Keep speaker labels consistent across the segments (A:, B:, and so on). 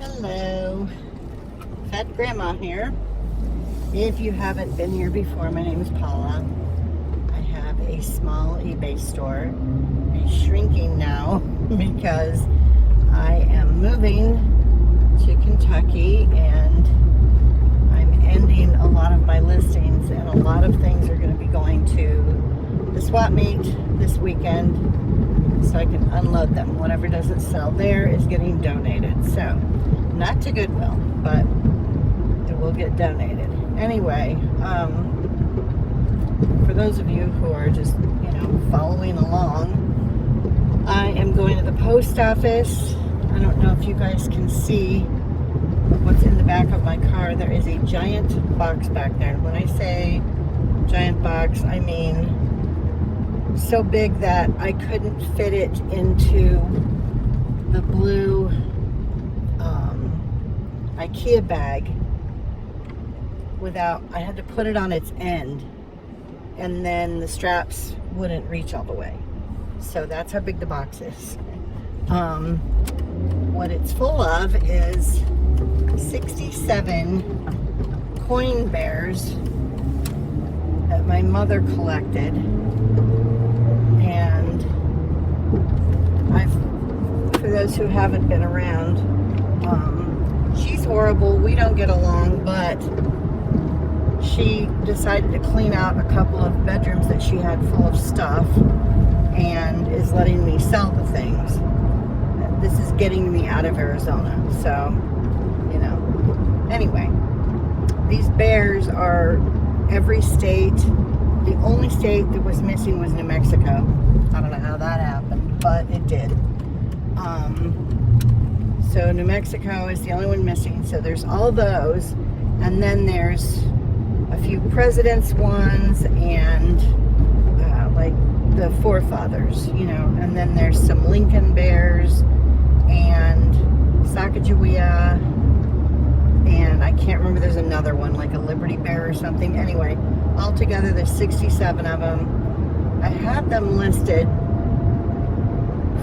A: Hello, Fat Grandma here. If you haven't been here before, my name is Paula. I have a small eBay store. It's shrinking now because I am moving to Kentucky and I'm ending a lot of my listings, and a lot of things are going to be going to the swap meet this weekend so I can unload them. Whatever doesn't sell there is getting donated. So, not to Goodwill, but it will get donated. Anyway, for those of you who are just, following along, I am going to the post office. I don't know if you guys can see what's in the back of my car. There is a giant box back there. When I say giant box, I mean so big that I couldn't fit it into the blue IKEA bag without, I had to put it on its end, and then the straps wouldn't reach all the way. So that's how big the box is. What it's full of is 67 coin bears that my mother collected. And for those who haven't been around, she's horrible. We don't get along, but she decided to clean out a couple of bedrooms that she had full of stuff and is letting me sell the things. This is getting me out of Arizona. So, anyway, these bears are every state. The only state that was missing was New Mexico. I don't know how that happened, but it did. So New Mexico is the only one missing. So there's all those. And then there's a few presidents ones and like the forefathers, And then there's some Lincoln bears and Sacagawea. And I can't remember, there's another one, like a Liberty Bear or something. Anyway, altogether there's 67 of them. I had them listed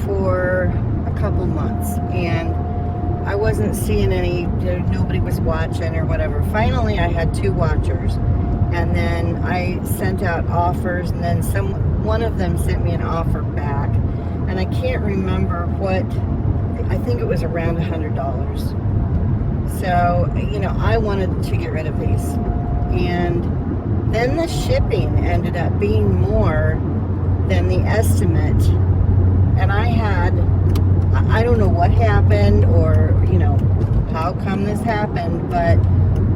A: for a couple months, and I wasn't seeing any, nobody was watching or whatever. Finally, I had 2 watchers, and then I sent out offers, and then one of them sent me an offer back, and I can't remember what, I think it was around $100. So, I wanted to get rid of these. And then the shipping ended up being more than the estimate. And I don't know what happened or, how come this happened, but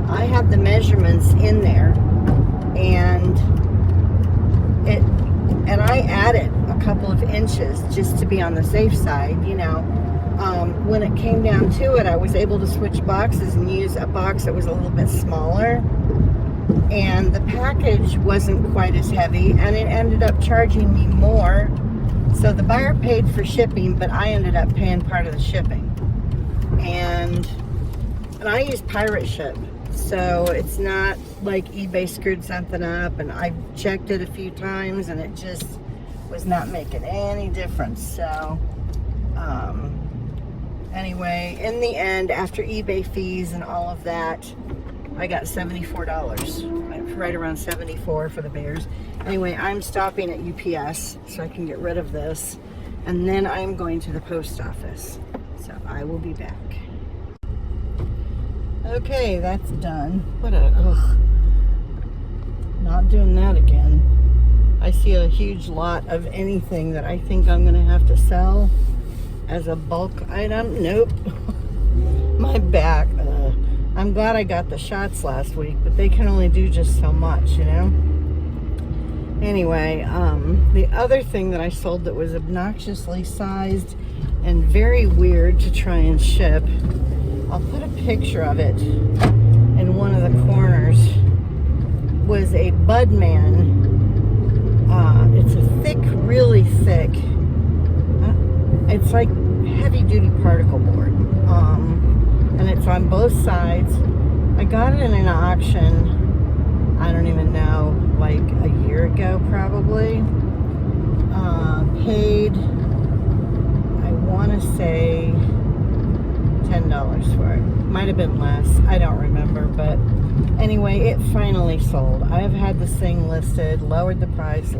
A: I had the measurements in there. And I added a couple of inches just to be on the safe side, When it came down to it, I was able to switch boxes and use a box that was a little bit smaller, and the package wasn't quite as heavy, and it ended up charging me more. So the buyer paid for shipping, but I ended up paying part of the shipping. And I use Pirate Ship, so it's not like eBay screwed something up, and I checked it a few times and it just was not making any difference. So anyway, in the end, after eBay fees and all of that, I got $74, right around $74 for the bears. Anyway, I'm stopping at UPS so I can get rid of this, and then I'm going to the post office. So I will be back. Okay, that's done. Not doing that again. I see a huge lot of anything that I think I'm gonna have to sell as a bulk item. Nope. My back. I'm glad I got the shots last week, but they can only do just so much, Anyway, the other thing that I sold that was obnoxiously sized and very weird to try and ship, I'll put a picture of it in one of the corners, was a Budman. It's a thick, really thick, it's like heavy duty particle board, and it's on both sides. I got it in an auction, I don't even know, like a year ago probably. Paid, I want to say $10. $8 for it. Might have been less. I don't remember. But anyway, it finally sold. I have had this thing listed, lowered the price.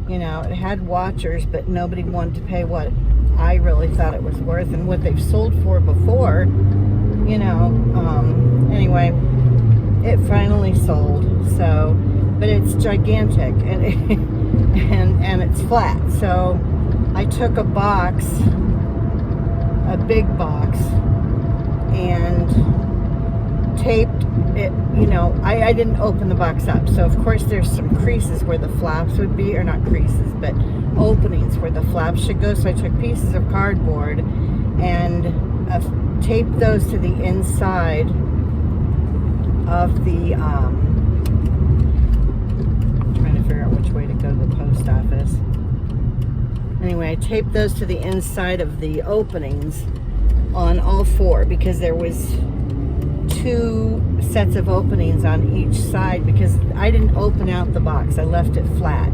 A: You know, it had watchers, but nobody wanted to pay what I really thought it was worth and what they've sold for before. You know, anyway, it finally sold. So, but it's gigantic and and it's flat. So I took a box, a big box, and taped it. You know, I didn't open the box up, so of course there's some creases where the flaps would be, or not creases, but openings where the flaps should go. So I took pieces of cardboard and taped those to the inside of the trying to figure out which way to go to the post office. Anyway, I taped those to the inside of the openings on all four, because there was 2 sets of openings on each side, because I didn't open out the box. I left it flat.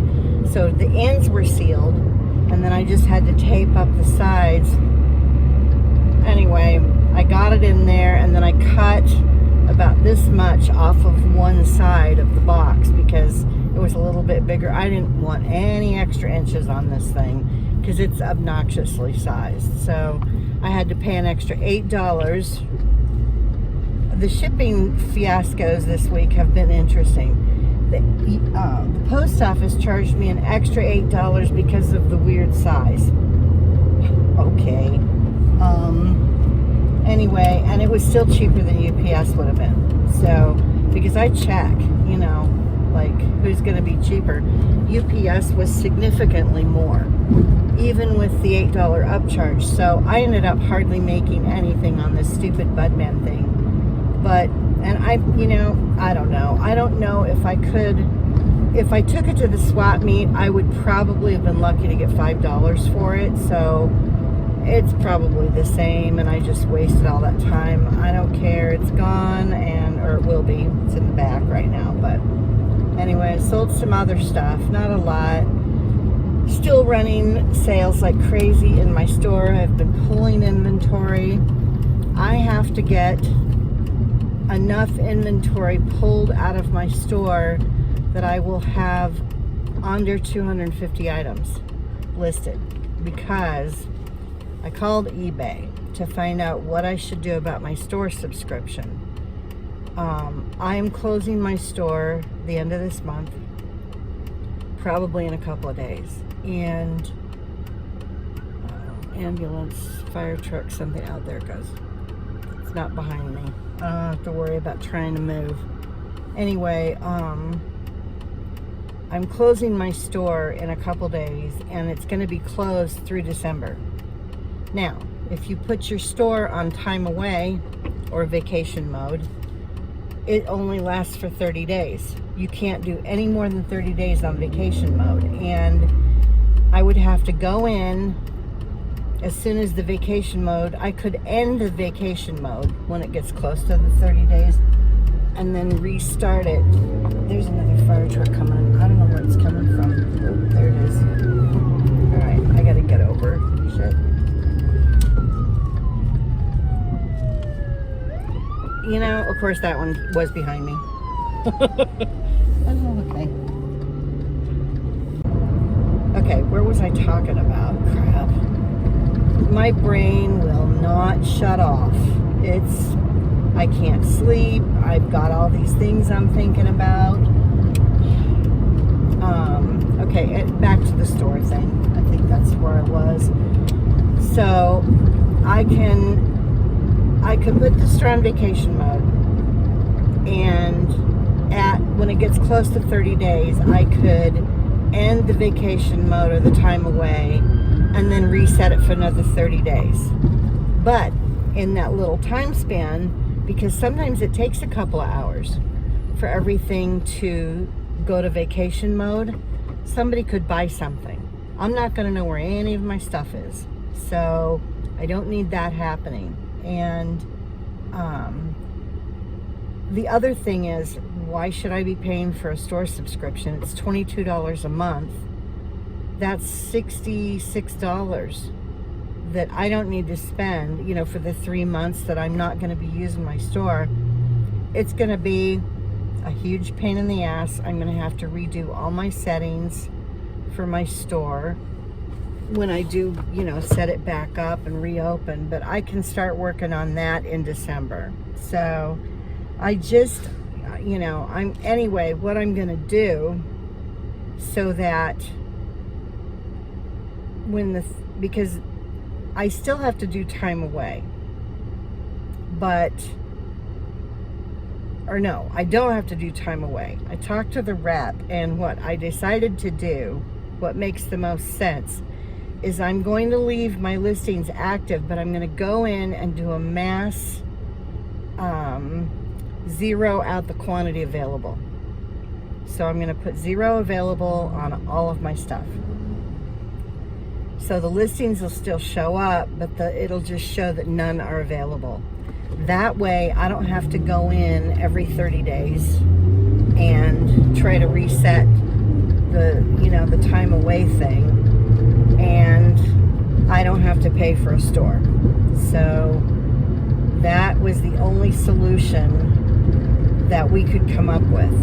A: So the ends were sealed, and then I just had to tape up the sides. Anyway, I got it in there, and then I cut about this much off of one side of the box because it was a little bit bigger. I didn't want any extra inches on this thing because it's obnoxiously sized. So I had to pay an extra $8. The shipping fiascos this week have been interesting. The post office charged me an extra $8 because of the weird size. Okay. Anyway, and it was still cheaper than UPS would have been. So, because I check, you know, like who's going to be cheaper. UPS was significantly more, even with the $8 upcharge. So I ended up hardly making anything on this stupid Budman thing. But, and I, you know, I don't know. I don't know if I could, if I took it to the swap meet, I would probably have been lucky to get $5 for it. So it's probably the same, and I just wasted all that time. I don't care. It's gone, and, or it will be. It's in the back right now. But anyway, I sold some other stuff. Not a lot. Still running sales like crazy in my store. I've been pulling inventory. I have to get enough inventory pulled out of my store that I will have under 250 items listed, because I called eBay to find out what I should do about my store subscription. I am closing my store the end of this month, probably in a couple of days. And ambulance, fire truck, something out there goes. It's not behind me. I don't have to worry about trying to move. Anyway, I'm closing my store in a couple days, and it's going to be closed through December. Now, if you put your store on time away or vacation mode, it only lasts for 30 days. You can't do any more than 30 days on vacation mode. And I would have to go in as soon as the vacation mode. I could end the vacation mode when it gets close to the 30 days and then restart it. There's another fire truck coming in. I don't know where it's coming from. Oh, there it is. All right, I gotta get over. Shit. You know, of course that one was behind me. Oh, okay. Okay, where was I talking about? Crap. My brain will not shut off. I can't sleep. I've got all these things I'm thinking about. Okay, back to the store thing. I think that's where I was. So, I could put the store on vacation mode, and when it gets close to 30 days, I could end the vacation mode or the time away and then reset it for another 30 days. But in that little time span, because sometimes it takes a couple of hours for everything to go to vacation mode, somebody could buy something. I'm not going to know where any of my stuff is, so I don't need that happening. And the other thing is, why should I be paying for a store subscription? It's $22 a month. That's $66. that I don't need to spend, you know, for the 3 months that I'm not going to be using my store, it's going to be a huge pain in the ass. I'm going to have to redo all my settings for my store when I do, you know, set it back up and reopen. But I can start working on that in December. So I just, you know, anyway, what I'm going to do so that because I still have to do time away, or no, I don't have to do time away. I talked to the rep, and what I decided to do, what makes the most sense, is I'm going to leave my listings active, but I'm going to go in and do a mass zero out the quantity available. So I'm going to put 0 available on all of my stuff. So the listings will still show up, but it'll just show that none are available. That way I don't have to go in every 30 days and try to reset the time away thing, and I don't have to pay for a store. So that was the only solution that we could come up with,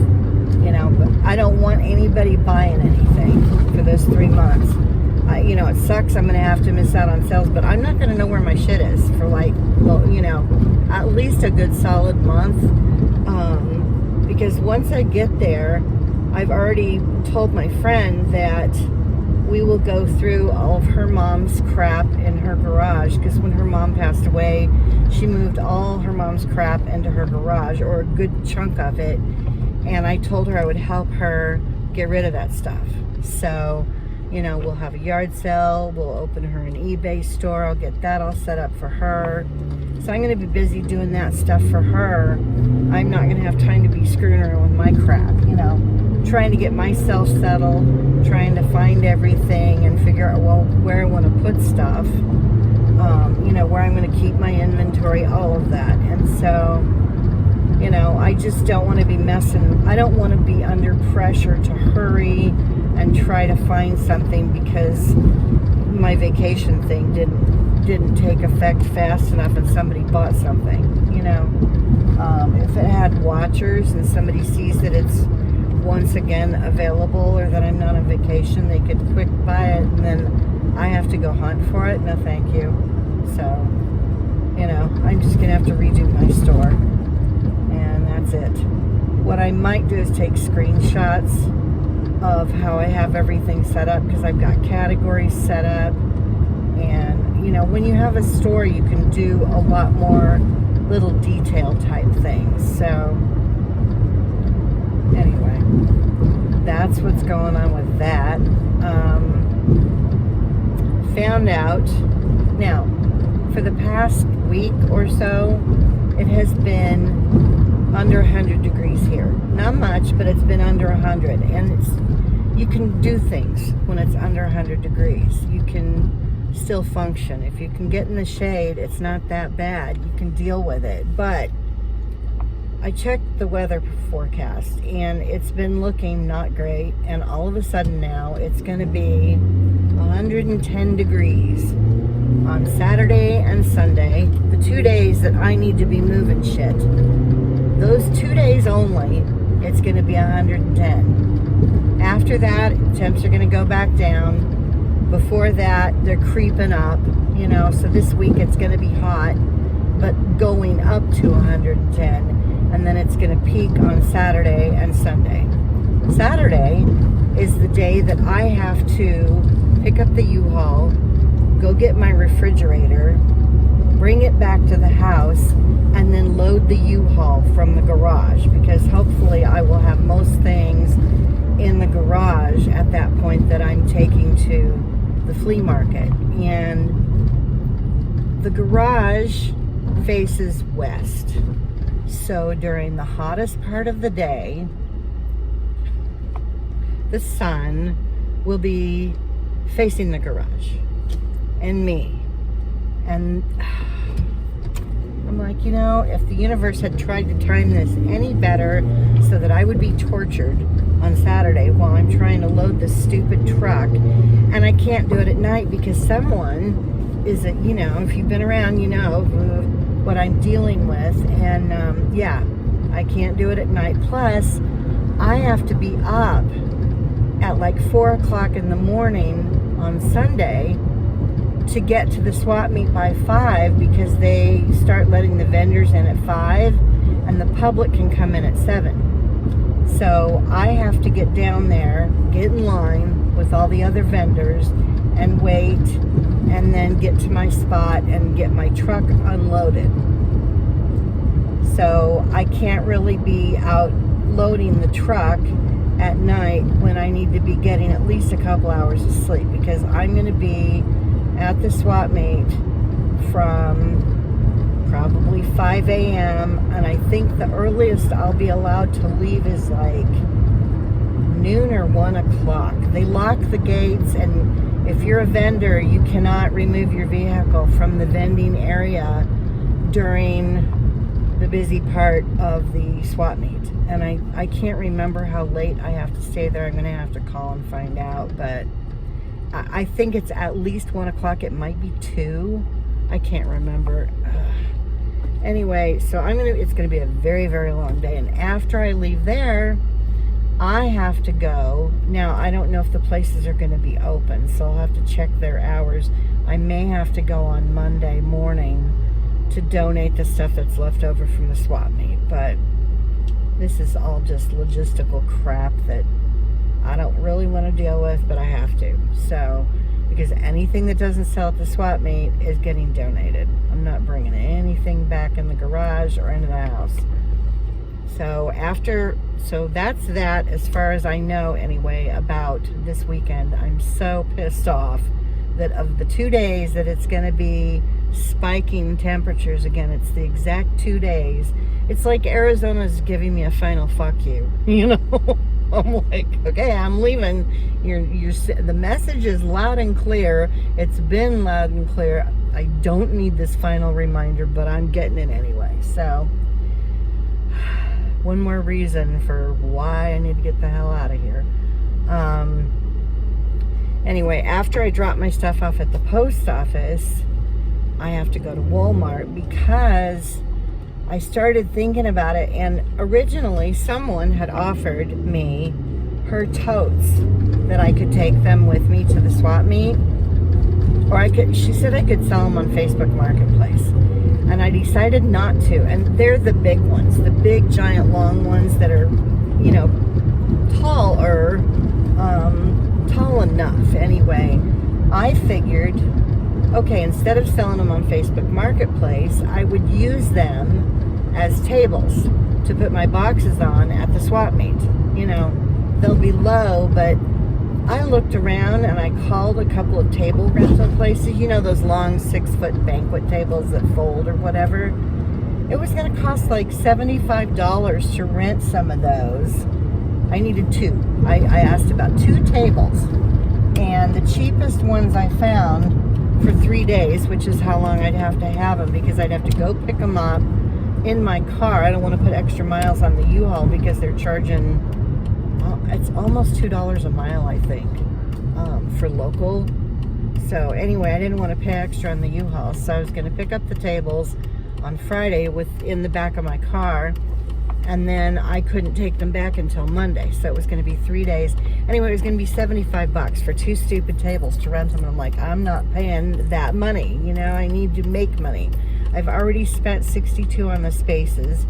A: you know. But I don't want anybody buying anything for those 3 months. You know, it sucks. I'm going to have to miss out on sales, but I'm not going to know where my shit is for, like, well, you know, at least a good solid month. Because once I get there, I've already told my friend that we will go through all of her mom's crap in her garage, because when her mom passed away, she moved all her mom's crap into her garage, or a good chunk of it, and I told her I would help her get rid of that stuff. So, you know, we'll have a yard sale, we'll open her an eBay store, I'll get that all set up for her. So I'm going to be busy doing that stuff for her. I'm not going to have time to be screwing around with my crap, you know, trying to get myself settled, trying to find everything and figure out, well, where I want to put stuff, you know, where I'm going to keep my inventory, all of that. And so, you know, I just don't want to be messing. I don't want to be under pressure to hurry and try to find something because my vacation thing didn't take effect fast enough and somebody bought something, you know. If it had watchers and somebody sees that it's once again available, or that I'm not on vacation, they could quick buy it, and then I have to go hunt for it. No thank you. So, you know, I'm just gonna have to redo my store, and that's it. What I might do is take screenshots of how I have everything set up, because I've got categories set up. And, you know, when you have a store, you can do a lot more little detail type things. So anyway, that's what's going on with that. Found out now, for the past week or so, it has been under 100 degrees here. Not much, but it's been under 100. And you can do things when it's under 100 degrees. You can still function. If you can get in the shade, it's not that bad. You can deal with it. But I checked the weather forecast, and it's been looking not great. And all of a sudden now, it's going to be 110 degrees on Saturday and Sunday, the 2 days that I need to be moving shit. Those 2 days only, it's going to be 110. After that, temps are going to go back down. Before that, they're creeping up, you know, so this week it's going to be hot, but going up to 110, and then it's going to peak on Saturday and Sunday. Saturday is the day that I have to pick up the U-Haul, go get my refrigerator, bring it back to the house, and then load the U-Haul from the garage, because hopefully I will have most things in the garage at that point that I'm taking to the flea market. And the garage faces west, so during the hottest part of the day, the sun will be facing the garage and me. And I'm like, you know, if the universe had tried to time this any better so that I would be tortured on Saturday while I'm trying to load this stupid truck, and I can't do it at night because someone is it, you know, if you've been around, you know what I'm dealing with. And yeah, I can't do it at night. Plus, I have to be up at like 4 o'clock in the morning on Sunday to get to the swap meet by 5, because they start letting the vendors in at 5 and the public can come in at 7. So I have to get down there, get in line with all the other vendors and wait, and then get to my spot and get my truck unloaded. So I can't really be out loading the truck at night when I need to be getting at least a couple hours of sleep, because I'm going to be at the swap meet from probably 5 a.m. and I think the earliest I'll be allowed to leave is like noon or 1 o'clock. They lock the gates, and if you're a vendor, you cannot remove your vehicle from the vending area during the busy part of the swap meet. And I can't remember how late I have to stay there. I'm going to have to call and find out, but I think it's at least 1 o'clock. It might be 2. I can't remember. Anyway, so it's going to be a very, very long day. And after I leave there, I have to go. Now, I don't know if the places are going to be open, so I'll have to check their hours. I may have to go on Monday morning to donate the stuff that's left over from the swap meet. But this is all just logistical crap that I don't really want to deal with, but I have to. So, because anything that doesn't sell at the swap meet is getting donated. I'm not bringing anything back in the garage or into the house. So that's that as far as I know anyway about this weekend. I'm so pissed off that of the 2 days that it's going to be spiking temperatures again, it's the exact 2 days. It's like Arizona's giving me a final fuck you, you know? I'm like, okay, I'm leaving. The message is loud and clear. It's been loud and clear. I don't need this final reminder, but I'm getting it anyway. So, one more reason for why I need to get the hell out of here. Anyway, after I drop my stuff off at the post office, I have to go to Walmart because I started thinking about it, and originally someone had offered me her totes that I could take them with me to the swap meet, or she said I could sell them on Facebook Marketplace, and I decided not to. And they're the big ones, the big giant long ones that are, you know, tall enough. Anyway, I figured, okay, instead of selling them on Facebook Marketplace, I would use them as tables to put my boxes on at the swap meet. You know, they'll be low, but I looked around and I called a couple of table rental places. You know, those long 6-foot banquet tables that fold or whatever. It was going to cost like $75 to rent some of those. I needed 2. I asked about 2 tables, and the cheapest ones I found for 3 days, which is how long I'd have to have them, because I'd have to go pick them up in my car. I don't want to put extra miles on the U-Haul because they're charging, it's almost $2 a mile, I think, for local. So anyway, I didn't want to pay extra on the U-Haul, so I was going to pick up the tables on Friday in the back of my car, and then I couldn't take them back until Monday, so it was going to be 3 days. Anyway, it was going to be $75 for 2 stupid tables to rent them. And I'm like, I'm not paying that money, you know, I need to make money. I've already spent $62 on the spaces.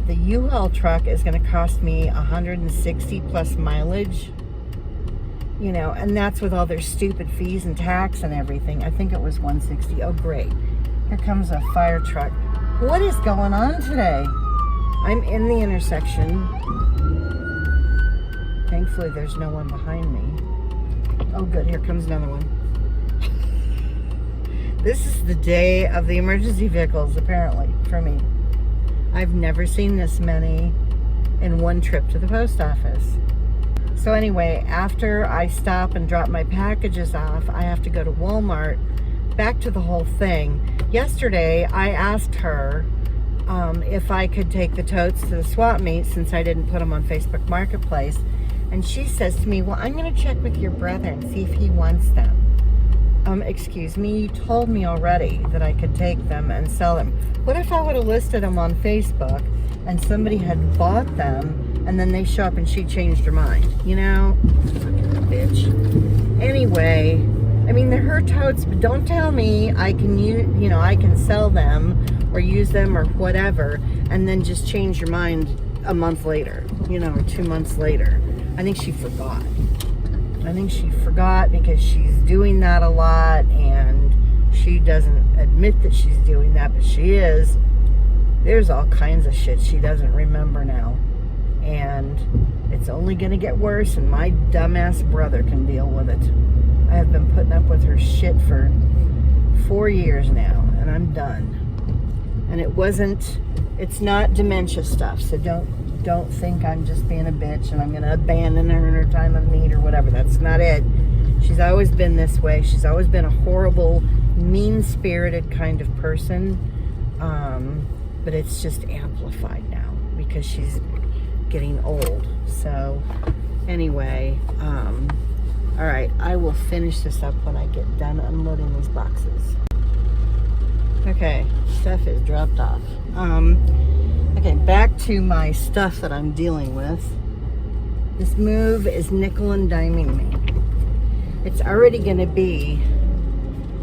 A: The U-Haul truck is going to cost me $160 plus mileage, you know, and that's with all their stupid fees and tax and everything. I think it was $160. Oh, great. Here comes a fire truck. What is going on today? I'm in the intersection. Thankfully, there's no one behind me. Oh, good. Here comes another one. This is the day of the emergency vehicles, apparently, for me. I've never seen this many in one trip to the post office. So anyway, after I stop and drop my packages off, I have to go to Walmart. Back to the whole thing. Yesterday, I asked her if I could take the totes to the swap meet since I didn't put them on Facebook Marketplace. And she says to me, well, I'm going to check with your brother and see if he wants them. excuse me, you told me already that I could take them and sell them. What if I would have listed them on Facebook and somebody had bought them and then they show up and she changed her mind? You know? Fucking bitch. Anyway, I mean, they're her totes, but don't tell me I can use, you know, I can sell them or use them or whatever and then just change your mind a month later, you know, or 2 months later. I think she forgot. I think she forgot because she's doing that a lot and she doesn't admit that she's doing that, but she is. There's all kinds of shit she doesn't remember now. And it's only going to get worse, and my dumbass brother can deal with it. I have been putting up with her shit for 4 years now, and I'm done. And it's not dementia stuff, so don't think I'm just being a bitch and I'm going to abandon her in her time of need or whatever. That's not it. She's always been this way. She's always been a horrible, mean-spirited kind of person. But it's just amplified now because she's getting old. So anyway, all right, I will finish this up when I get done unloading these boxes. Okay, stuff is dropped off. Okay, back to my stuff that I'm dealing with. This move is nickel and diming me. It's already going to be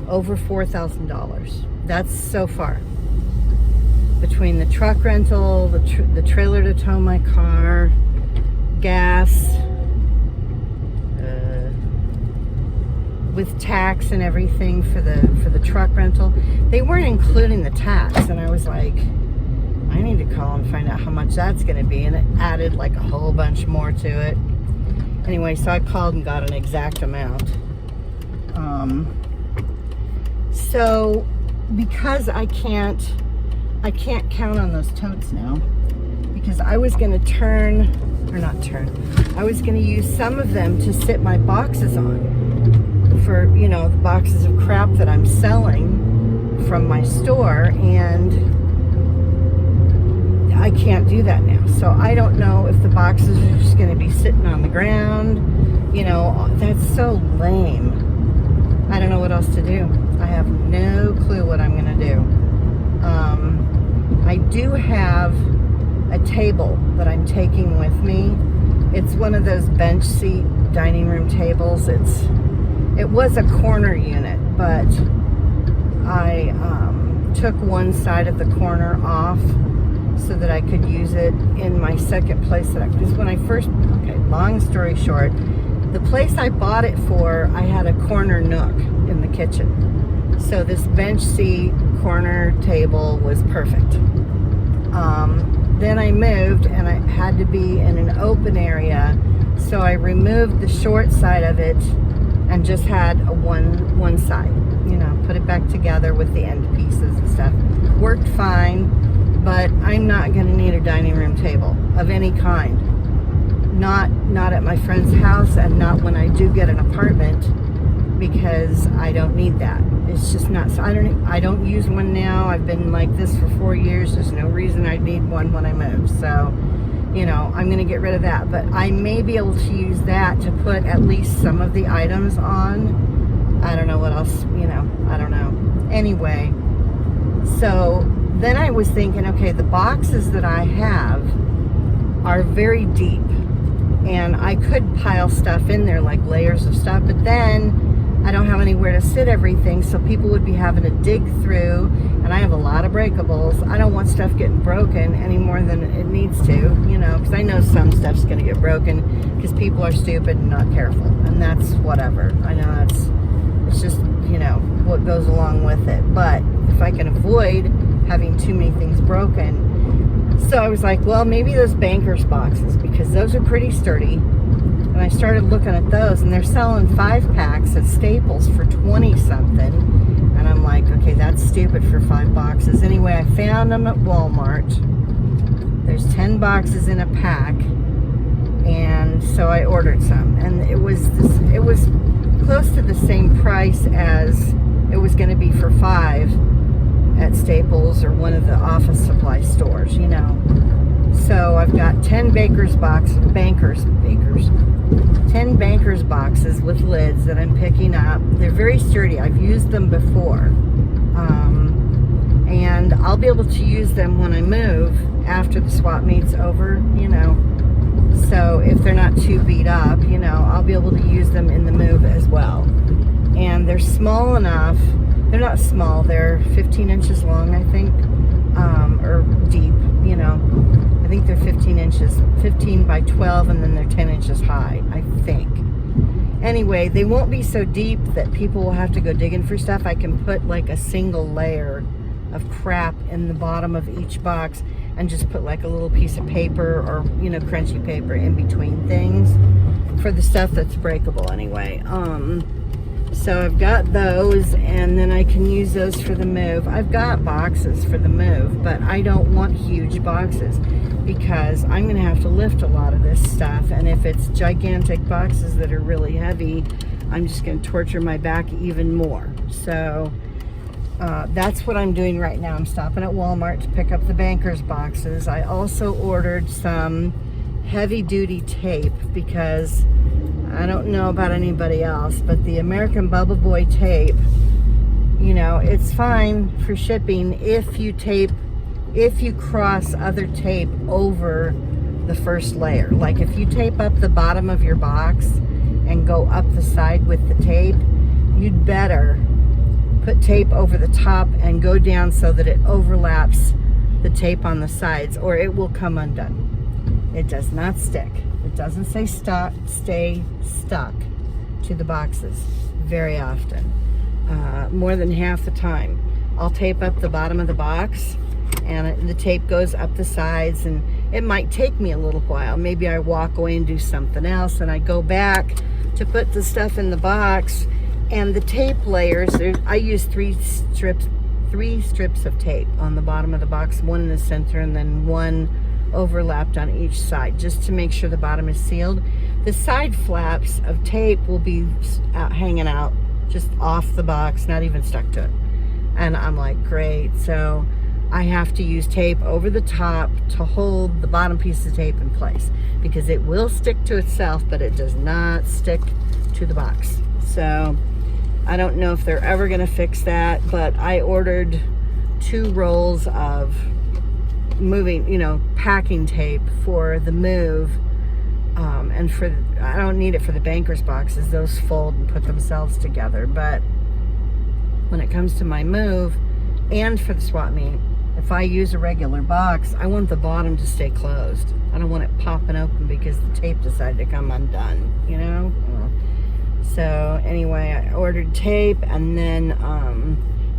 A: over $4,000. That's so far. Between the truck rental, the trailer to tow my car, gas, with tax and everything for the truck rental. They weren't including the tax, and I was like, I need to call and find out how much that's going to be, and it added like a whole bunch more to it. Anyway, so I called and got an exact amount. So because I can't count on those totes now, because I was going to I was going to use some of them to sit my boxes on for, you know, the boxes of crap that I'm selling from my store, and I can't do that now. So I don't know if the boxes are just going to be sitting on the ground. You know, that's so lame. I don't know what else to do. I have no clue what I'm going to do. I do have a table that I'm taking with me. It's one of those bench seat dining room tables. It was a corner unit, but I took one side of the corner off so that I could use it in my second place because when I first, okay, long story short, the place I bought it for, I had a corner nook in the kitchen. So this bench seat corner table was perfect. Then I moved and I had to be in an open area, so I removed the short side of it and just had a one side, you know, put it back together with the end pieces and stuff. Worked fine, but I'm not going to need a dining room table of any kind. Not at my friend's house, and not when I do get an apartment, because I don't need that. It's just not, so I don't use one now. I've been like this for 4 years. There's no reason I need one when I move. So, you know, I'm going to get rid of that. But I may be able to use that to put at least some of the items on. I don't know what else, you know, I don't know. Anyway, so then I was thinking, okay, the boxes that I have are very deep, and I could pile stuff in there, like layers of stuff, but then I don't have anywhere to sit everything, so people would be having to dig through, and I have a lot of breakables. I don't want stuff getting broken any more than it needs to, you know, because I know some stuff's going to get broken because people are stupid and not careful, and that's whatever. I know it's just, you know, what goes along with it. But if I can avoid having too many things broken, so I was like, well, maybe those banker's boxes, because those are pretty sturdy. And I started looking at those, and they're selling 5-packs at Staples for 20-something. And I'm like, okay, that's stupid for 5 boxes. Anyway, I found them at Walmart. There's 10 boxes in a pack, and so I ordered some. And it was close to the same price as it was going to be for 5 at Staples or one of the office supply stores, you know. So I've got 10 baker's boxes with lids that I'm picking up. They're very sturdy. I've used them before. And I'll be able to use them when I move after the swap meet's over, you know. So if they're not too beat up, you know, I'll be able to use them in the move as well. And they're small enough. They're not small. They're 15 inches long, I think, or deep, you know. I think they're 15 inches, 15 by 12, and then they're 10 inches high, I think. Anyway, they won't be so deep that people will have to go digging for stuff. I can put like a single layer of crap in the bottom of each box and just put like a little piece of paper or, you know, crunchy paper in between things for the stuff that's breakable anyway. So I've got those, and then I can use those for the move. I've got boxes for the move, but I don't want huge boxes because I'm going to have to lift a lot of this stuff, and if it's gigantic boxes that are really heavy, I'm just going to torture my back even more. So that's what I'm doing right now. I'm stopping at Walmart to pick up the banker's boxes. I also ordered some heavy-duty tape because I don't know about anybody else, but the American Bubble Boy tape, you know, it's fine for shipping if you cross other tape over the first layer. Like if you tape up the bottom of your box and go up the side with the tape, you'd better put tape over the top and go down so that it overlaps the tape on the sides, or it will come undone. It does not stick. It doesn't say stay stuck to the boxes very often. More than half the time. I'll tape up the bottom of the box and the tape goes up the sides, and it might take me a little while. Maybe I walk away and do something else, and I go back to put the stuff in the box, and the tape layers, I use three strips of tape on the bottom of the box, one in the center and then one overlapped on each side, just to make sure the bottom is sealed. The side flaps of tape will be hanging out just off the box, not even stuck to it. And I'm like, great. So I have to use tape over the top to hold the bottom piece of tape in place, because it will stick to itself, but it does not stick to the box. So I don't know if they're ever going to fix that, but I ordered 2 rolls of moving, you know, packing tape for the move, and I don't need it for the banker's boxes. Those fold and put themselves together. But when it comes to my move and for the swap meet, if I use a regular box, I want the bottom to stay closed. I don't want it popping open because the tape decided to come undone, you know? So anyway, I ordered tape, and then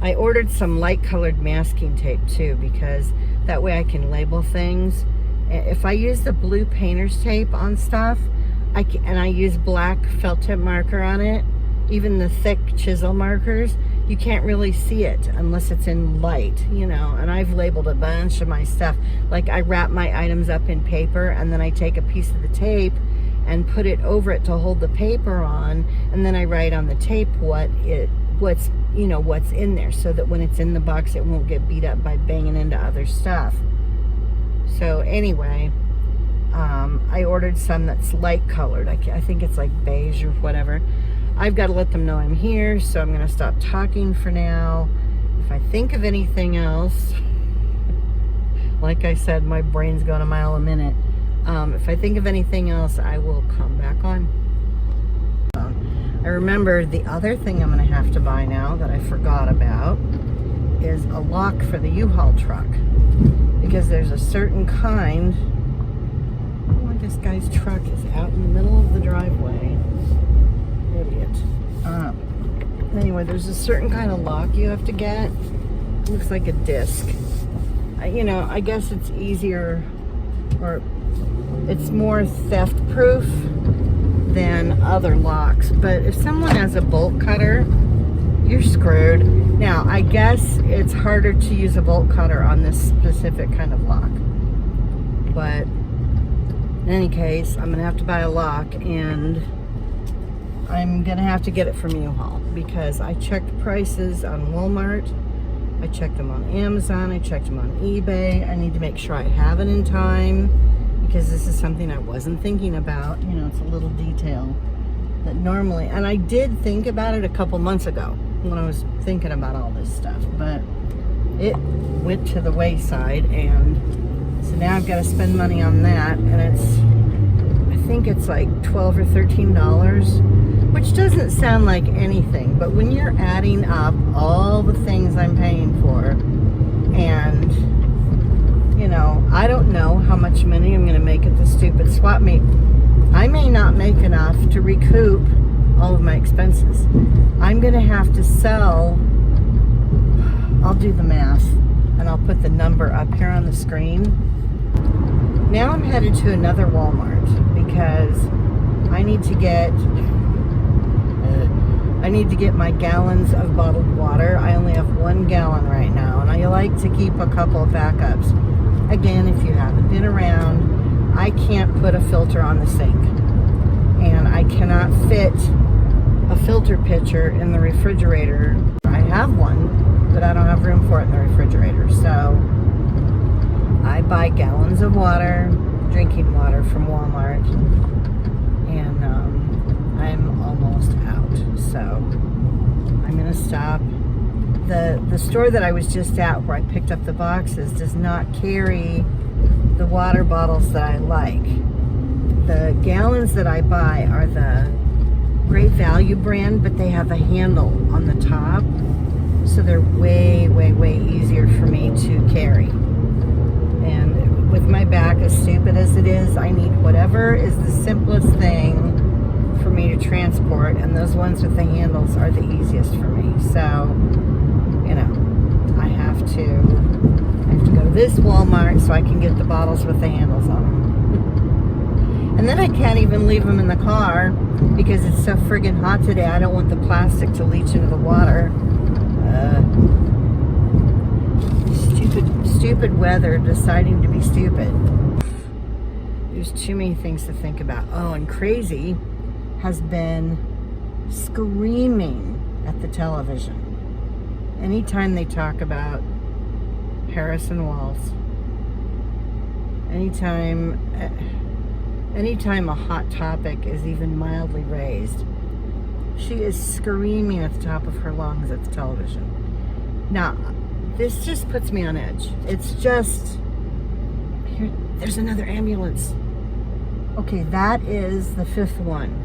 A: I ordered some light colored masking tape too, because that way I can label things. If I use the blue painter's tape on stuff, and I use black felt tip marker on it, even the thick chisel markers, you can't really see it unless it's in light, you know. And I've labeled a bunch of my stuff. Like I wrap my items up in paper, and then I take a piece of the tape and put it over it to hold the paper on, and then I write on the tape what's in there, so that when it's in the box it won't get beat up by banging into other stuff. So anyway, I ordered some that's light colored. I think it's like beige or whatever. I've got to let them know I'm here, so I'm going to stop talking for now. If I think of anything else, like I said, my brain's going a mile a minute. If I think of anything else, I will come back on. I remember the other thing I'm going to have to buy now that I forgot about is a lock for the U-Haul truck, because there's a certain kind. Oh, this guy's truck is out in the middle of the driveway. Idiot. Anyway, there's a certain kind of lock you have to get. It looks like a disc. You know, I guess it's easier, or it's more theft proof than other locks. But if someone has a bolt cutter, you're screwed. Now, I guess it's harder to use a bolt cutter on this specific kind of lock. But in any case, I'm gonna have to buy a lock, and I'm gonna have to get it from U-Haul, because I checked prices on Walmart. I checked them on Amazon. I checked them on eBay. I need to make sure I have it in time because this is something I wasn't thinking about. You know, it's a little detail that normally, and I did think about it a couple months ago when I was thinking about all this stuff, but it went to the wayside, and so now I've got to spend money on that, and I think it's like $12 or $13, which doesn't sound like anything, but when you're adding up all the things I'm paying for, and you know, I don't know how much money I'm going to make at the stupid swap meet. I may not make enough to recoup all of my expenses. I'm going to have to sell, I'll do the math, and I'll put the number up here on the screen. Now I'm headed to another Walmart because I need to get my gallons of bottled water. I only have 1 gallon right now, and I like to keep a couple of backups. Again, if you haven't been around, I can't put a filter on the sink, and I cannot fit a filter pitcher in the refrigerator. I have one, but I don't have room for it in the refrigerator, so I buy gallons of water, drinking water from Walmart, and I'm almost out, so I'm gonna stop. The store that I was just at where I picked up the boxes does not carry the water bottles that I like. The gallons that I buy are the Great Value brand, but they have a handle on the top, so they're way, way, way easier for me to carry. And with my back, as stupid as it is, I need whatever is the simplest thing for me to transport, and those ones with the handles are the easiest for me. So, you know, I have to go to this Walmart so I can get the bottles with the handles on them. And then I can't even leave them in the car because it's so friggin' hot today. I don't want the plastic to leach into the water. Stupid weather deciding to be stupid. There's too many things to think about. Oh, and Crazy has been screaming at the television anytime they talk about Harrison Walls. Anytime a hot topic is even mildly raised, she is screaming at the top of her lungs at the television. Now, this just puts me on edge. It's just, here, there's another ambulance. Okay, that is the 5th one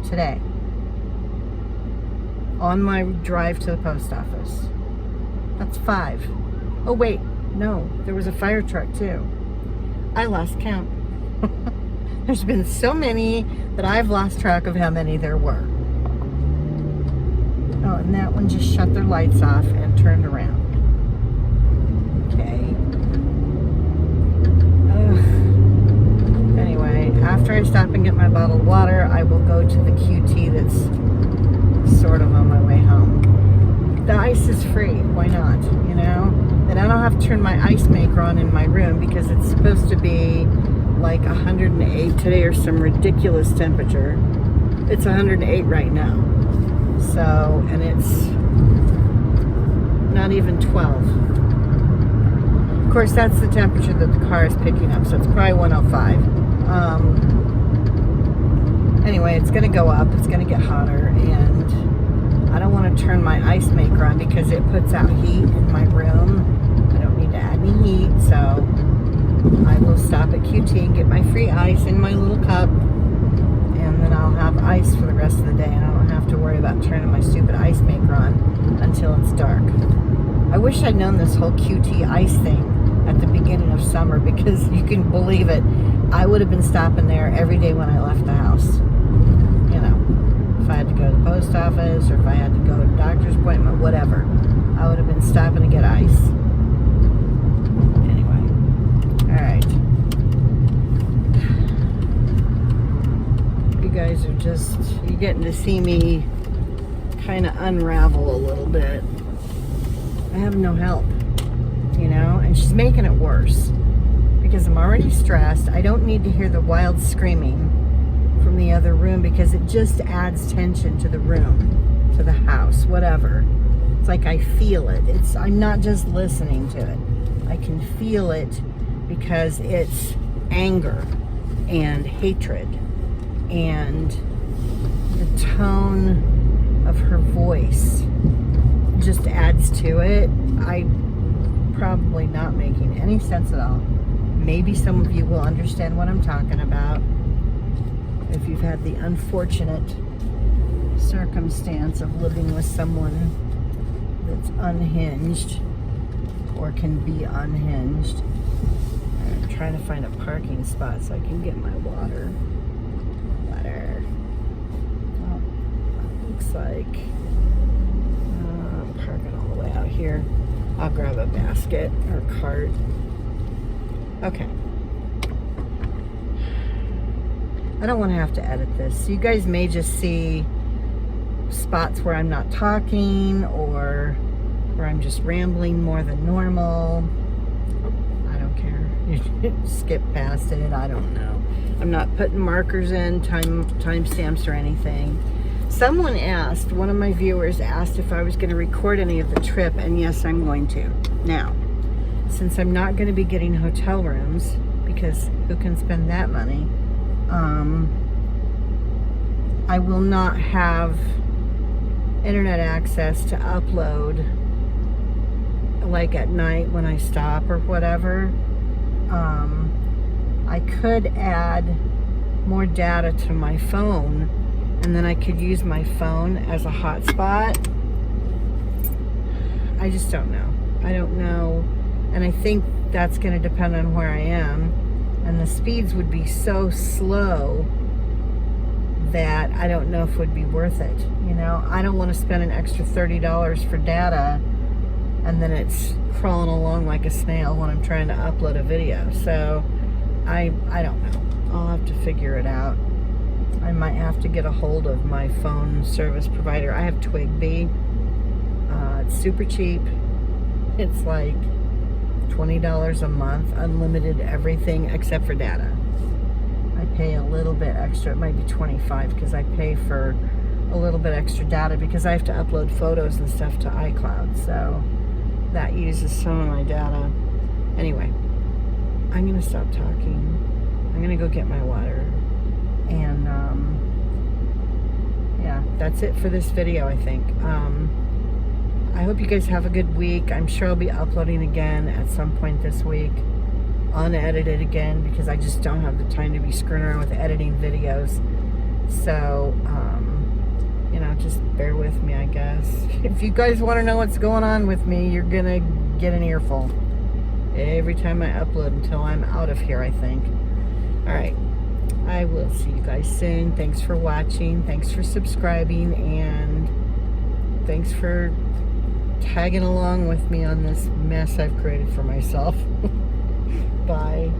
A: today on my drive to the post office. That's 5. Oh wait, no, there was a fire truck too. I lost count. There's been so many that I've lost track of how many there were. Oh, and that one just shut their lights off and turned around. Okay. Anyway, after I stop and get my bottled water, I will go to the QT that's sort of on my way home. The ice is free. Why not? You know? Then I don't have to turn my ice maker on in my room because it's supposed to be like 108 today or some ridiculous temperature. It's 108 right now. So, and it's not even 12. Of course, that's the temperature that the car is picking up, so it's probably 105. Anyway, it's going to go up. It's going to get hotter, and I don't want to turn my ice maker on because it puts out heat in my room. I don't need to add any heat, so I will stop at QT and get my free ice in my little cup, and then I'll have ice for the rest of the day, and I don't have to worry about turning my stupid ice maker on until it's dark. I wish I'd known this whole QT ice thing at the beginning of summer, because you can believe it, I would have been stopping there every day when I left the house. You know, if I had to go to the post office, or if I had to go to a doctor's appointment, whatever, I would have been stopping to get ice. Anyway, alright. You guys are just, you're getting to see me kind of unravel a little bit. I have no help, you know, and she's making it worse because I'm already stressed. I don't need to hear the wild screaming from the other room because it just adds tension to the room, to the house, whatever. It's like I feel it. I'm not just listening to it. I can feel it because it's anger and hatred, and the tone of her voice just adds to it. I'm probably not making any sense at all. Maybe some of you will understand what I'm talking about if you've had the unfortunate circumstance of living with someone that's unhinged or can be unhinged. I'm trying to find a parking spot so I can get my water. Oh, looks like I'm parking all the way out here. I'll grab a basket or cart. Okay. I don't want to have to edit this. So you guys may just see spots where I'm not talking or where I'm just rambling more than normal. I don't care. You skip past it. I don't know. I'm not putting markers in, timestamps or anything. Someone asked, one of my viewers asked if I was going to record any of the trip, and yes, I'm going to. Now, since I'm not going to be getting hotel rooms, because who can spend that money, I will not have internet access to upload like at night when I stop or whatever. I could add more data to my phone, and then I could use my phone as a hotspot. I just don't know. I don't know. And I think that's going to depend on where I am. And the speeds would be so slow that I don't know if it would be worth it. You know, I don't want to spend an extra $30 for data and then it's crawling along like a snail when I'm trying to upload a video. So I don't know. I'll have to figure it out. I might have to get a hold of my phone service provider. I have Twigbee. It's super cheap. It's like $20 a month, unlimited everything except for data. I pay a little bit extra. It might be $25 because I pay for a little bit extra data because I have to upload photos and stuff to iCloud. So that uses some of my data. Anyway, I'm going to stop talking. I'm going to go get my water. And yeah, that's it for this video, I think. I hope you guys have a good week. I'm sure I'll be uploading again at some point this week. Unedited again because I just don't have the time to be screwing around with editing videos. So, you know, just bear with me, I guess. If you guys want to know what's going on with me, you're going to get an earful every time I upload until I'm out of here, I think. Alright, I will see you guys soon. Thanks for watching. Thanks for subscribing. And thanks for tagging along with me on this mess I've created for myself. Bye.